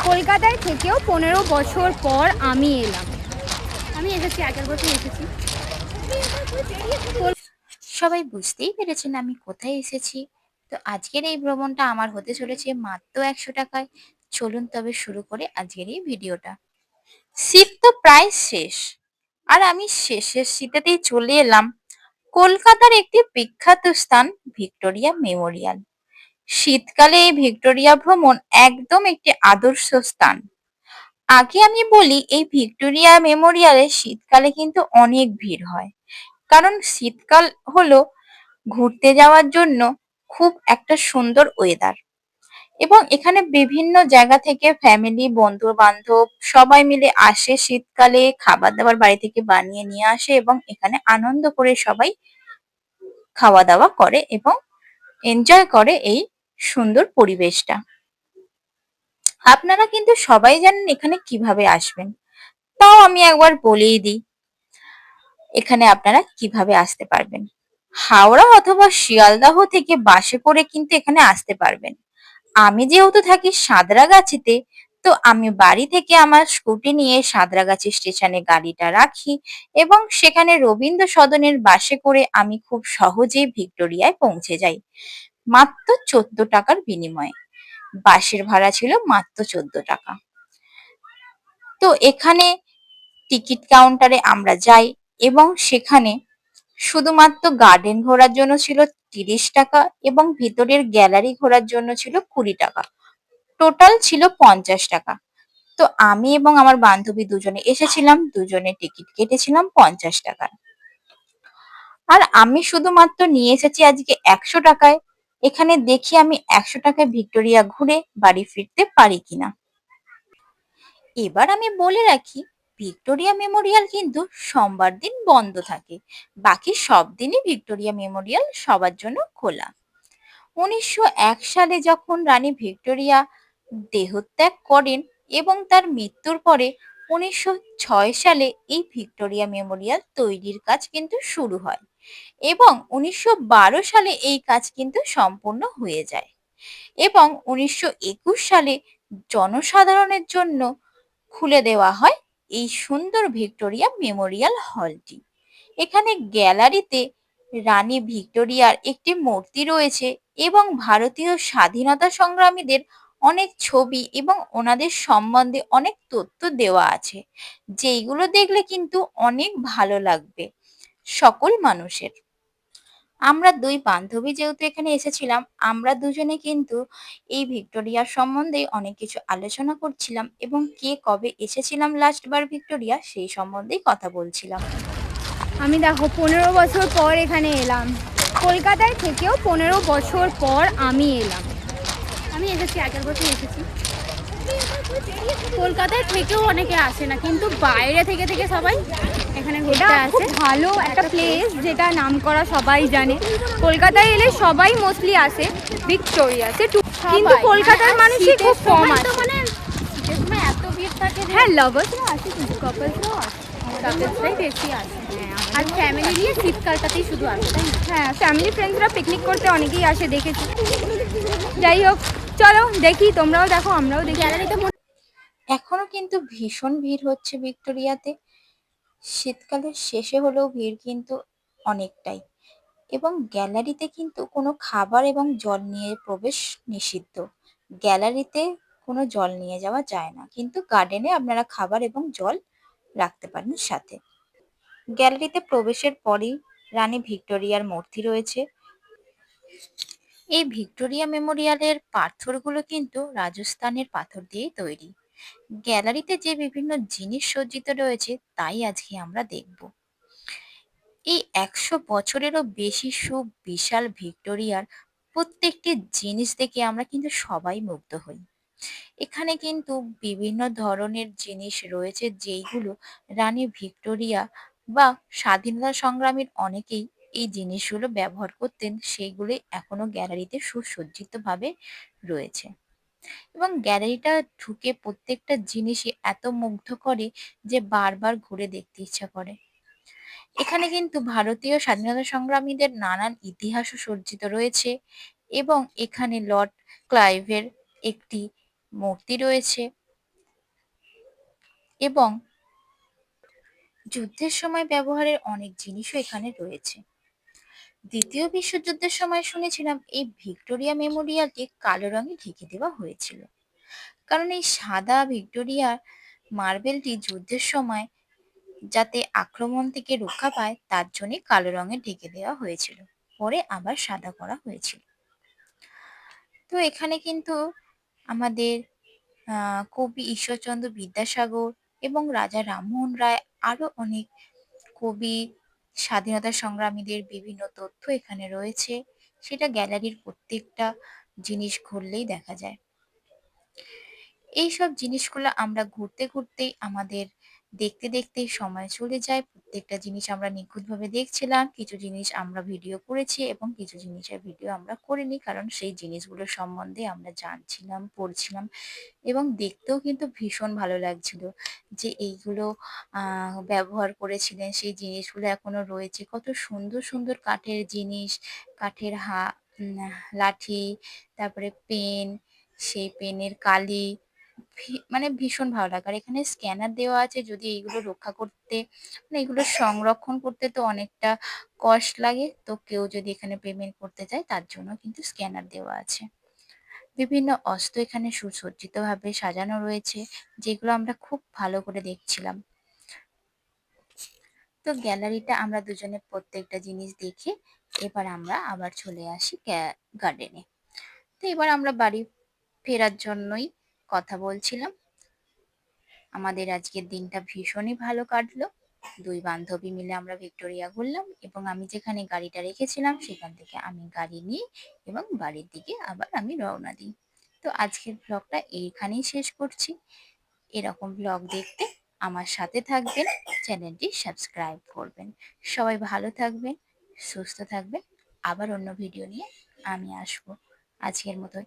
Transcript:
কলকাতায় থেকেও 15 বছর পর আমি এলাম। আমি এসেছি, আগের বছর এসেছি। সবাই বুঝতেই পেরেছেন আমি কোথায় এসেছি। তো আজকের এই ভ্রমণটা আমার হতে চলেছে মাত্র 100 টাকায়। চলুন তবে শুরু করে আজকের এই ভিডিওটা। শীত তো প্রায় শেষ, আর আমি শেষের শীতেতেই চলে এলাম কলকাতার একটি বিখ্যাত স্থান ভিক্টোরিয়া মেমোরিয়াল। শীতকালে এই ভিক্টোরিয়া ভ্রমণ একদম একটি আদর্শ স্থান। আগে আমি বলি, এই ভিক্টোরিয়া মেমোরিয়ালে শীতকালে কিন্তু অনেক ভিড় হয়, কারণ শীতকাল হলো ঘুরতে যাওয়ার জন্য খুব একটা সুন্দর ওয়েদার, এবং এখানে বিভিন্ন জায়গা থেকে ফ্যামিলি বন্ধু বান্ধব সবাই মিলে আসে। শীতকালে খাবার দাবার বাড়ি থেকে বানিয়ে নিয়ে আসে এবং এখানে আনন্দ করে সবাই খাওয়া দাওয়া করে এবং এনজয় করে এই সুন্দর পরিবেশটা। আপনারা কিন্তু সবাই জানেন এখানে কিভাবে আসবেন, তাও আমি একবার বলেই দিই এখানে আপনারা কিভাবে আসতে পারবেন। হাওড়া অথবা শিয়ালদাহ থেকে বাসে করে কিন্তু এখানে আসতে পারবেন। আমি যেহেতু থাকি সাঁতরাগাছিতে, তো আমি বাড়ি থেকে আমার স্কুটি নিয়ে সাঁতরাগাছি স্টেশনে গাড়িটা রাখি এবং সেখানে রবীন্দ্র সদনের বাসে করে আমি খুব সহজেই ভিক্টোরিয়ায় পৌঁছে যাই মাত্র 14 টাকার বিনিময়ে। বাসের ভাড়া ছিল মাত্র 14 টাকা। তো এখানে টিকিট কাউন্টারে আমরা যাই এবং সেখানে শুধুমাত্র গার্ডেন ঘোরার জন্য ছিল 30 টাকা এবং ভিতরের গ্যালারি ঘোরার জন্য ছিল 20 টাকা। টোটাল ছিল 50 টাকা। তো আমি এবং আমার বান্ধবী দুজনে এসেছিলাম, দুজনে টিকিট কেটেছিলাম 50 টাকার। আর আমি শুধুমাত্র নিয়ে এসেছি আজকে 100 টাকায়। এখানে দেখি আমি 100 টাকায় ভিক্টোরিয়া ঘুরে বাড়ি ফিরতে পারি কিনা। এবার আমি বলে রাখি, ভিক্টোরিয়া মেমোরিয়াল কিন্তু সোমবার দিন বন্ধ থাকে, বাকি সব দিনই ভিক্টোরিয়া মেমোরিয়াল সবার জন্য খোলা। 1901 সালে যখন রানী ভিক্টোরিয়া দেহত্যাগ করেন এবং তার মৃত্যুর পরে 1906 সালে এই ভিক্টোরিয়া মেমোরিয়াল তৈরির কাজ কিন্তু শুরু হয় এবং 1912 সালে এই কাজ কিন্তু সম্পূর্ণ হয়ে যায় এবং 1921 সালে জনসাধারণের জন্য খুলে দেওয়া হয় এই সুন্দর ভিক্টোরিয়া মেমোরিয়াল হলটি। এখানে গ্যালারিতে রানী ভিক্টোরিয়ার একটি মূর্তি রয়েছে এবং ভারতীয় স্বাধীনতা সংগ্রামীদের অনেক ছবি এবং ওনাদের সম্বন্ধে অনেক তথ্য দেওয়া আছে, যেইগুলো দেখলে কিন্তু অনেক ভালো লাগবে সকল মানুষের। আমরা দুই বান্ধবী যেহেতু এখানে এসেছিলাম, আমরা দুজনে কিন্তু এই ভিক্টোরিয়ার সম্বন্ধে অনেক কিছু আলোচনা করছিলাম এবং কে কবে এসেছিলাম লাস্ট বার ভিক্টোরিয়া সেই সম্বন্ধেই কথা বলছিলাম। আমি দেখো 15 বছর পর এখানে এলাম। কলকাতায় থেকেও 15 বছর পর আমি এলাম। আমি এসেছি, আগের বছর এসেছি। কলকাতায় থেকেও অনেকে আসে না, কিন্তু বাইরে থেকে থেকে সবাই এখানে ঘুরতে আসে। ভালো একটা প্লেস, যেটা নাম করা সবাই জানে। কলকাতায় এলে সবাই মোস্টলি আসে ভিক্টোরিয়াতে, কিন্তু কলকাতার মানুষই খুব কম আসে। মানে শীতের সময় এত ভিড় থাকে, হ্যাঁ লাভার্সরা আসে কিন্তু কাপলসরাও আসে, কাপলসরাই বেশি আসে। আর ফ্যামিলি নিয়ে শীতকালটাতেই শুধু আসে, তাই না? হ্যাঁ, ফ্যামিলি ফ্রেন্ডসরা পিকনিক করতে অনেকেই আসে, দেখেছি। যাই হোক, চলো দেখি, তোমরাও দেখো আমরাও দেখি। গ্যালারিতে এখনো কিন্তু ভীষণ ভিড় হচ্ছে ভিক্টোরিয়াতে। শীতকালের শেষে হলেও ভিড় কিন্তু অনেকটাই, এবং গ্যালারিতে কিন্তু কোনো খাবার এবং জল নিয়ে প্রবেশ নিষিদ্ধ। গ্যালারিতে কোনো জল নিয়ে যাওয়া যায় না, কিন্তু গার্ডেনে আপনারা খাবার এবং জল রাখতে পারেন সাথে। গ্যালারিতে প্রবেশের পরেই রানী ভিক্টোরিয়ার মূর্তি রয়েছে। এই ভিক্টোরিয়া মেমোরিয়ালের পাথরগুলো কিন্তু রাজস্থানের পাথর দিয়েই তৈরি। গ্যালারিতে যে বিভিন্ন জিনিস সজ্জিত রয়েছে তাই আজকে আমরা দেখব। এই 100 বছরেরও বেশি সুবিশাল ভিক্টোরিয়ার প্রত্যেকটি জিনিস দেখে আমরা কিন্তু সবাই মুগ্ধ হই। এখানে কিন্তু বিভিন্ন ধরনের জিনিস রয়েছে যেইগুলো রানী ভিক্টোরিয়া বা স্বাধীনতা সংগ্রামীর অনেকেই এই জিনিসগুলো ব্যবহার করতেন, সেইগুলো এখনো গ্যালারিতে সুসজ্জিতভাবে রয়েছে। এবং গ্যালারিটা ঢুকে প্রত্যেকটা জিনিসই এত মুগ্ধ করে যে বারবার ঘুরে দেখতে ইচ্ছা করে। এখানে কিন্তু ভারতীয় স্বাধীনতা সংগ্রামীদের নানান ইতিহাসও সজ্জিত রয়েছে এবং এখানে লর্ড ক্লাইভের একটি মূর্তি রয়েছে এবং যুদ্ধের সময় ব্যবহারের অনেক জিনিসও এখানে রয়েছে। দ্বিতীয় বিশ্বযুদ্ধের সময় শুনেছিলাম এই ভিক্টোরিয়া মেমোরিয়ালটি কালো রঙে ঢেকে দেওয়া হয়েছিল, কারণ এই সাদা ভিক্টোরিয়ার মার্বেলটি যুদ্ধের সময় যাতে আক্রমণ থেকে রক্ষা পায় তার জন্য কালো রঙে ঢেকে দেওয়া হয়েছিল, পরে আবার সাদা করা হয়েছিল। তো এখানে কিন্তু আমাদের কবি ঈশ্বরচন্দ্র বিদ্যাসাগর এবং রাজা রামমোহন রায় আরো অনেক কবি, স্বাধীনতা সংগ্রামীদের বিভিন্ন তথ্য এখানে রয়েছে। সেটা গ্যালারির প্রত্যেকটা জিনিস ঘুরলেই দেখা যায়। এইসব জিনিসগুলো আমরা ঘুরতে ঘুরতেই আমাদের দেখতে দেখতেই সময় চলে যায়। প্রত্যেকটা জিনিস আমরা নিখুঁতভাবে দেখছিলাম। কিছু জিনিস আমরা ভিডিও করেছি এবং কিছু জিনিসের ভিডিও আমরা করিনি, কারণ সেই জিনিসগুলো সম্বন্ধে আমরা জানছিলাম, পড়ছিলাম এবং দেখতেও কিন্তু ভীষণ ভালো লাগছিল যে এইগুলো ব্যবহার করেছিলেন, সেই জিনিসগুলো এখনো রয়েছে। কত সুন্দর সুন্দর কাঠের জিনিস, কাঠের লাঠি, তারপরে পেন, সেই পেনের কালি, মানে ভীষণ ভালো লাগে। আর এখানে স্ক্যানার দেওয়া আছে, যদি এইগুলো রক্ষা করতে, মানে এগুলো সংরক্ষণ করতে তো অনেকটা কষ্ট লাগে, তো কেউ যদি এখানে পেমেন্ট করতে চায় তার জন্য কিন্তু স্ক্যানার দেওয়া আছে। বিভিন্ন অস্ত্র এখানে সুসজ্জিতভাবে সাজানো রয়েছে, যেগুলো আমরা খুব ভালো করে দেখছিলাম। তো গ্যালারিটা আমরা দুজনে প্রত্যেকটা জিনিস দেখে এবার আমরা আবার চলে আসি গার্ডেনে। তো এবার আমরা বাড়ি ফেরার জন্যই কথা বলছিলাম। আমাদের আজকের দিনটা ভীষণই ভালো কাটলো। দুই বান্ধবী মিলে আমরা ভিক্টোরিয়া ঘুরলাম এবং আমি যেখানে গাড়িটা রেখেছিলাম সেখান থেকে আমি গাড়ি নিই এবং বাড়ির দিকে আবার আমি রওনা দিই। তো আজকের ব্লগটা এইখানেই শেষ করছি। এরকম ব্লগ দেখতে আমার সাথে থাকবেন, চ্যানেলটি সাবস্ক্রাইব করবেন। সবাই ভালো থাকবেন, সুস্থ থাকবেন। আবার অন্য ভিডিও নিয়ে আমি আসবো। আজকের মতো